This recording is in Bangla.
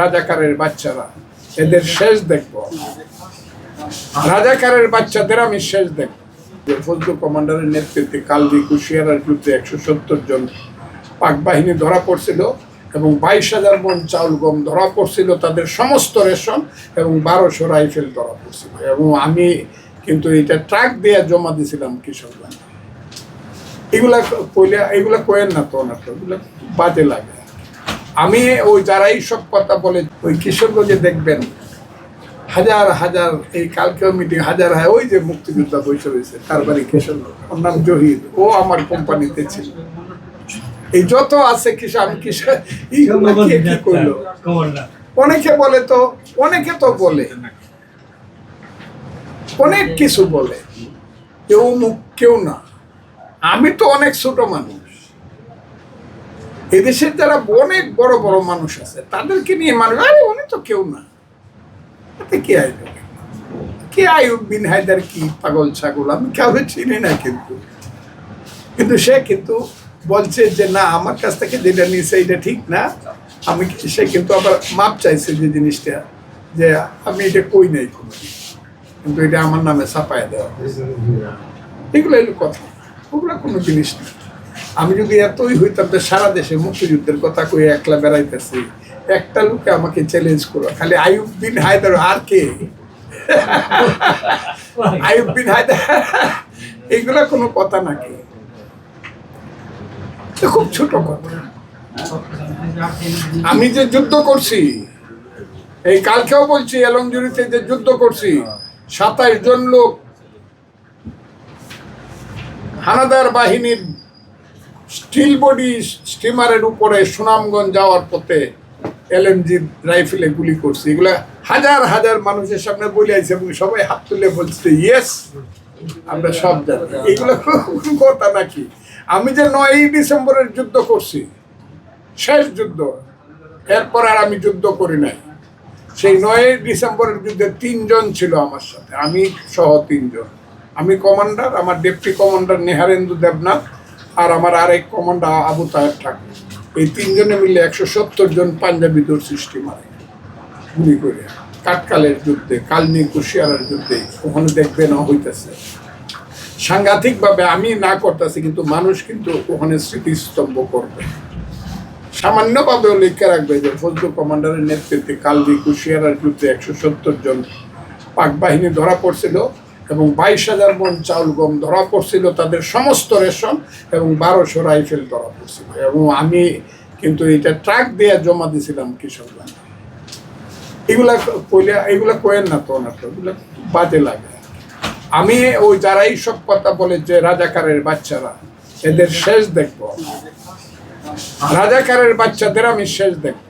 রাজাকারের বাচ্চারা এদের শেষ দেখব, রাজাকারের বাচ্চাদের আমি শেষ দেখব। ফজলু কমান্ডারের নেতৃত্বে কালদি কুশিয়ারার যুদ্ধে 170 জন পাক বাহিনী ধরা পড়ছিল এবং 22,000 মণ চাউল গম ধরা পড়ছিল, তাদের সমস্ত রেশন এবং 1200 রাইফেল ধরা পড়ছিল। এবং আমি কিন্তু এটা ট্রাক দিয়ে জমা দিয়েছিলাম কৃষকরা। এগুলা কোয়েন না তো না, তো এগুলো বাজে লাগে। আমি ওই যারা এইসব কথা বলে ওই কিশোরগঞ্জে দেখবেন হাজার হাজার, এই কালকেও মিটিং হাজার, ওই যে মুক্তিযোদ্ধা বসে রয়েছে তার বাড়ি কিশোরগঞ্জ, ওর নাম জহির, ও আমার কোম্পানিতে ছিল। এই যত আছে কিশোর, আমি কিশোর কি করলো অনেকে বলে, তো অনেকে তো বলে অনেক কিছু বলে, কেউ মুখ কেউ না। আমি তো অনেক ছোট মানুষ, এদেশের যারা অনেক বড় বড় মানুষ আছে তাদেরকে নিয়ে মানুষ, আরে উনি তো কেউ না, কে আইব, কে আইয়ুব বিন হায়দার, কি পাগল ছাগল, আমি কাউকে চিনি না। কিন্তু সে কিন্তু বলছে যে না, আমার কাছ থেকে যেটা নিয়েছে এটা ঠিক না। আমি সে কিন্তু আবার মাপ চাইছে যে জিনিসটা, যে আমি এটা কই নাই কোনো, কিন্তু এটা আমার নামে ছাপায় দেওয়া। এগুলো এলো কথা, ওগুলো কোনো জিনিস না। আমি যদি এতই হইতাম যে সারা দেশে মুক্তিযুদ্ধের কথা কই একলা বেড়াইতেছি, একটা লোকে আমাকে চ্যালেঞ্জ করো, খালি আইয়ুব বিন হায়দার, আর কে? আইয়ুব বিন হায়দার, এইগুলা কোনো কথা নাকি? খুব ছোট কথা। আমি যে যুদ্ধ করছি, এই কালকেও বলছি, এলংজুরিতে যে যুদ্ধ করছি, 27 জন লোক হানাদার বাহিনীর স্টিল বডি স্টিমারের উপরে সুনামগঞ্জ যাওয়ার পথে LMG রাইফেলে গুলি করছি। এগুলা হাজার হাজার মানুষের সামনে বলে আছে এবং সবাই হাত তুলে বলছে ইয়েস, আমরা সব জানি। এগুলো কথা নাকি? আমি যে 9ই ডিসেম্বরের যুদ্ধ করছি, শেষ যুদ্ধ, এরপর আর আমি যুদ্ধ করি নাই। সেই 9ই ডিসেম্বরের যুদ্ধে 3 জন ছিল আমার সাথে, আমি সহ 3 জন। আমি কমান্ডার, আমার ডেপুটি কমান্ডার নেহারেন্দু দেবনাথ, আর আমার আরেক কমান্ডার আবু তাহের ঠাকুর। এই 3 জনে মিলে 170 জন পাঞ্জাবি দৌড় সৃষ্টি মারে গুলি করে কাটকালের যুদ্ধে, কালনি কুশিয়ারার যুদ্ধে। ওখানে দেখবেন হইতেছে সাংঘাতিকভাবে, আমি না করতেছি কিন্তু মানুষ কিন্তু ওখানে স্মৃতিস্তম্ভ করবে। সামান্যভাবেও লিখে রাখবে যে ফজলু কমান্ডারের নেতৃত্বে কালদি কুশিয়ারার যুদ্ধে 170 জন পাক বাহিনী ধরা পড়ছিল এবং 22,000 মণ চাউল গম ধরা পড়ছিল, তাদের সমস্ত রেশন এবং 1200 রাইফেল ধরা পড়ছিল। এবং আমি কিন্তু এটা ট্রাক দিয়ে জমা দিয়েছিলাম কৃষকরা। এগুলা কোয়েন না তো না, তো এগুলো বাজে লাগে। আমি ওই যারা এইসব কথা বলে যে রাজাকারের বাচ্চারা এদের শেষ দেখব, রাজাকারের বাচ্চাদের আমি শেষ দেখব।